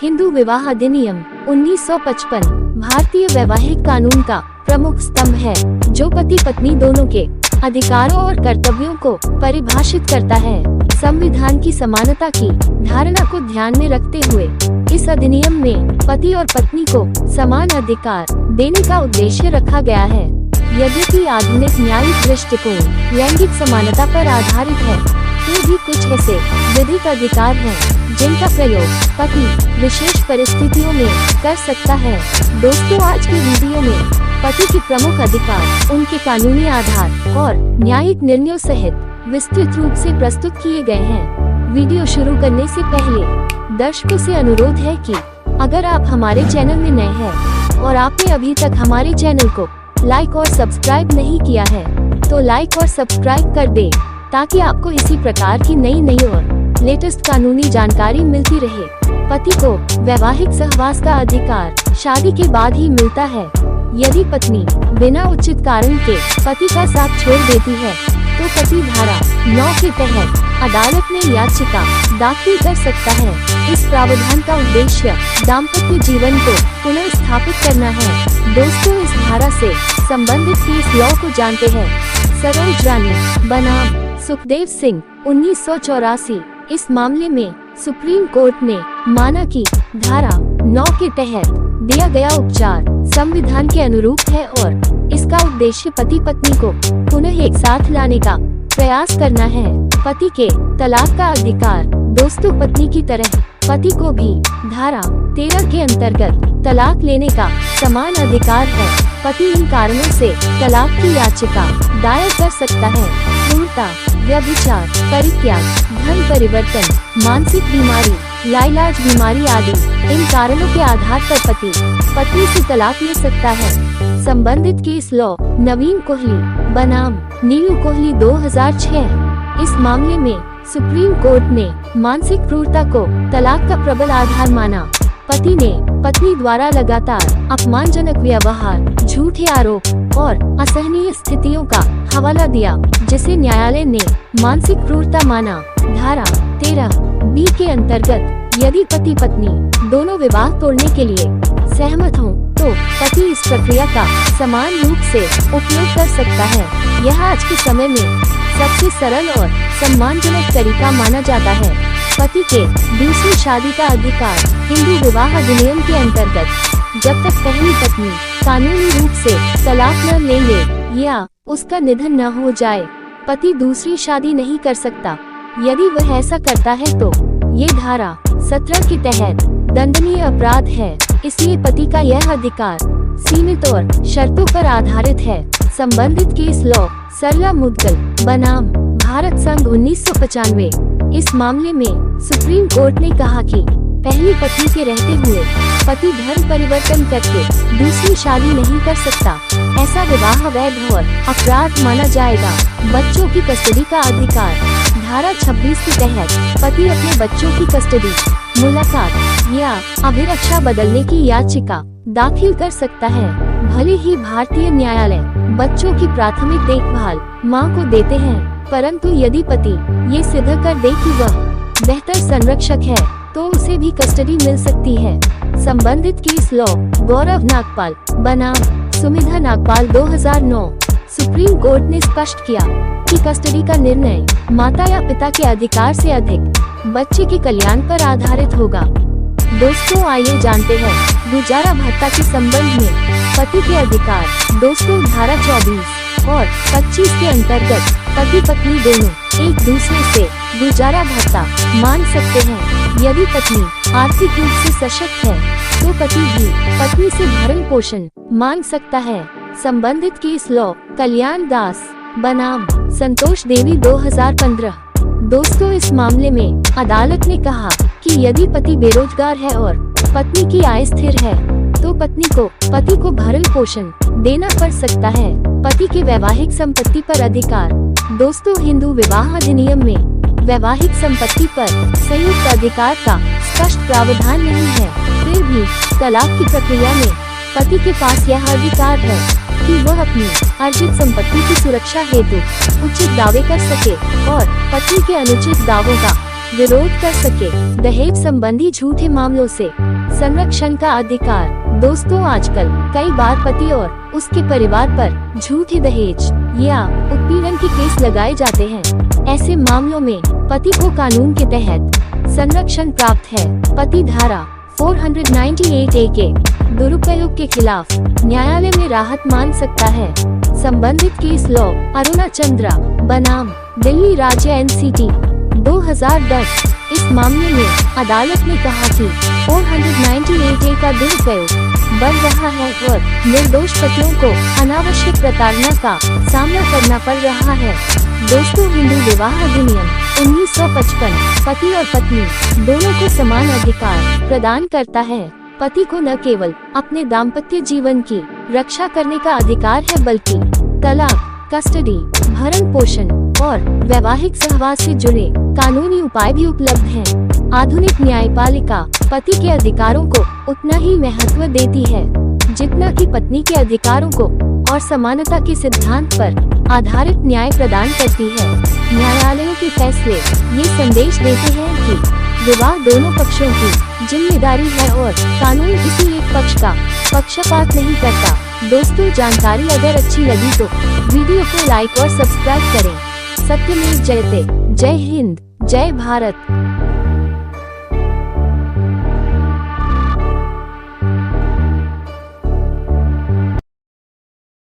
हिंदू विवाह अधिनियम 1955 भारतीय वैवाहिक कानून का प्रमुख स्तंभ है, जो पति पत्नी दोनों के अधिकारों और कर्तव्यों को परिभाषित करता है। संविधान की समानता की धारणा को ध्यान में रखते हुए इस अधिनियम में पति और पत्नी को समान अधिकार देने का उद्देश्य रखा गया है। यद्यपि आधुनिक न्यायिक दृष्टिकोण लैंगिक समानता पर आधारित है, फिर भी कुछ ऐसे विधिक अधिकार हैं जिनका प्रयोग पति विशेष परिस्थितियों में कर सकता है। दोस्तों, आज के वीडियो में पति के प्रमुख अधिकार, उनके कानूनी आधार और न्यायिक निर्णयों सहित विस्तृत रूप से प्रस्तुत किए गए हैं। वीडियो शुरू करने से पहले दर्शकों से अनुरोध है कि अगर आप हमारे चैनल में नए हैं और आपने अभी तक हमारे चैनल को लाइक और सब्सक्राइब नहीं किया है, तो लाइक और सब्सक्राइब कर दें, ताकि आपको इसी प्रकार की नई और लेटेस्ट कानूनी जानकारी मिलती रहे। पति को वैवाहिक सहवास का अधिकार शादी के बाद ही मिलता है। यदि पत्नी बिना उचित कारण के पति का साथ छोड़ देती है, तो पति धारा 9 के तहत अदालत में याचिका दाखिल कर सकता है। इस प्रावधान का उद्देश्य दाम्पत्य जीवन को पुनः स्थापित करना है। दोस्तों, इस धारा से संबंधित केस लॉ को जानते हैं। सरोज रानी बनाम सुखदेव सिंह 1984। इस मामले में सुप्रीम कोर्ट ने माना कि धारा 9 के तहत दिया गया उपचार संविधान के अनुरूप है और इसका उद्देश्य पति पत्नी को पुनः एक साथ लाने का प्रयास करना है। पति के तलाक का अधिकार, दोस्तों, पत्नी की तरह पति को भी धारा 13 के अंतर्गत तलाक लेने का समान अधिकार है। पति इन कारणों से तलाक की याचिका दायर कर सकता है: क्रूरता, व्यभिचार, परित्याग, धन परिवर्तन, मानसिक बीमारी, लाइलाज बीमारी आदि। इन कारणों के आधार पर पति पत्नी से तलाक ले सकता है। संबंधित केस लॉ नवीन कोहली बनाम नीलू कोहली 2006। इस मामले में सुप्रीम कोर्ट ने मानसिक क्रूरता को तलाक का प्रबल आधार माना। पति ने पत्नी द्वारा लगातार अपमानजनक व्यवहार, झूठे आरोप और असहनीय स्थितियों का हवाला दिया, जिसे न्यायालय ने मानसिक क्रूरता माना। धारा 13B के अंतर्गत यदि पति पत्नी दोनों विवाह तोड़ने के लिए सहमत हों, तो पति इस प्रक्रिया का समान रूप से उपयोग कर सकता है। यह आज के समय में सबसे सरल और सम्मानजनक तरीका माना जाता है। पति के दूसरी शादी का अधिकार, हिंदू विवाह अधिनियम के अंतर्गत जब तक पहली पत्नी कानूनी रूप से तलाक न ले ले या उसका निधन न हो जाए, पति दूसरी शादी नहीं कर सकता। यदि वह ऐसा करता है तो ये धारा 17 के तहत दंडनीय अपराध है। इसलिए पति का यह अधिकार सीमित और शर्तों पर आधारित है। संबंधित केस लॉ सरला मुदगल बनाम भारत संघ 1995। इस मामले में सुप्रीम कोर्ट ने कहा कि पहली पत्नी के रहते हुए पति धर्म परिवर्तन करके दूसरी शादी नहीं कर सकता। ऐसा विवाह वैध और अपराध माना जाएगा। बच्चों की कस्टडी का अधिकार, धारा 26 के तहत पति अपने बच्चों की कस्टडी, मुलाकात या अभिरक्षा बदलने की याचिका दाखिल कर सकता है। भले ही भारतीय न्यायालय बच्चों की प्राथमिक देखभाल मां को देते हैं, परंतु यदि पति ये सिद्ध कर दे कि वह बेहतर संरक्षक है, तो उसे भी कस्टडी मिल सकती है। संबंधित केस लॉ गौरव नागपाल बनाम सुमिधा नागपाल 2009। सुप्रीम कोर्ट ने स्पष्ट किया कि कस्टडी का निर्णय माता या पिता के अधिकार से अधिक बच्चे के कल्याण पर आधारित होगा। दोस्तों, आइए जानते हैं गुजारा भत्ता के संबंध में पति के अधिकार। दोस्तों, धारा 24 और 25 के अंतर्गत पति पत्नी दोनों एक दूसरे से गुजारा भत्ता मांग सकते हैं। यदि पत्नी आर्थिक रूप से सशक्त है, तो पति भी पत्नी से भरण पोषण मांग सकता है। संबंधित केस लॉ कल्याण दास बनाम संतोष देवी 2015। दोस्तों, इस मामले में अदालत ने कहा कि यदि पति बेरोजगार है और पत्नी की आय स्थिर है, तो पति को भरण पोषण देना पड़ सकता है। पति की वैवाहिक संपत्ति पर अधिकार। दोस्तों, हिंदू विवाह अधिनियम में वैवाहिक संपत्ति पर संयुक्त अधिकार का स्पष्ट प्रावधान नहीं है। फिर भी तलाक की प्रक्रिया में पति के पास यह अधिकार है कि वह अपनी अर्जित संपत्ति की सुरक्षा हेतु उचित दावे कर सके और पत्नी के अनुचित दावों का विरोध कर सके। दहेज संबंधी झूठे मामलों से संरक्षण का अधिकार। दोस्तों, आजकल कई बार पति और उसके परिवार पर झूठे दहेज या उत्पीड़न के केस लगाए जाते हैं। ऐसे मामलों में पति को कानून के तहत संरक्षण प्राप्त है। पति धारा 498A के दुरुपयोग के खिलाफ न्यायालय में राहत मांग सकता है। संबंधित केस लॉ अरुणा चंद्रा बनाम दिल्ली राज्य NCT 2010। इस मामले में अदालत ने कहा कि 498A का दुरुपयोग बढ़ रहा है और निर्दोष पतियों को अनावश्यक प्रताड़ना का सामना करना पड़ रहा है। दोस्तों, हिंदू विवाह अधिनियम 1955 पति और पत्नी दोनों को समान अधिकार प्रदान करता है। पति को न केवल अपने दाम्पत्य जीवन की रक्षा करने का अधिकार है, बल्कि तलाक, कस्टडी, भरण पोषण और वैवाहिक सहवास से जुड़े कानूनी उपाय भी उपलब्ध हैं। आधुनिक न्यायपालिका पति के अधिकारों को उतना ही महत्व देती है जितना कि पत्नी के अधिकारों को और समानता के सिद्धांत पर आधारित न्याय प्रदान करती है। न्यायालयों के फैसले ये संदेश देते हैं कि विवाह दोनों पक्षों की जिम्मेदारी है और कानून किसी एक पक्ष का पक्षपात नहीं करता। दोस्तों, जानकारी अगर अच्छी लगी तो वीडियो को लाइक और सब्सक्राइब करें। सत्यमेव जयते। जय हिंद, जय भारत।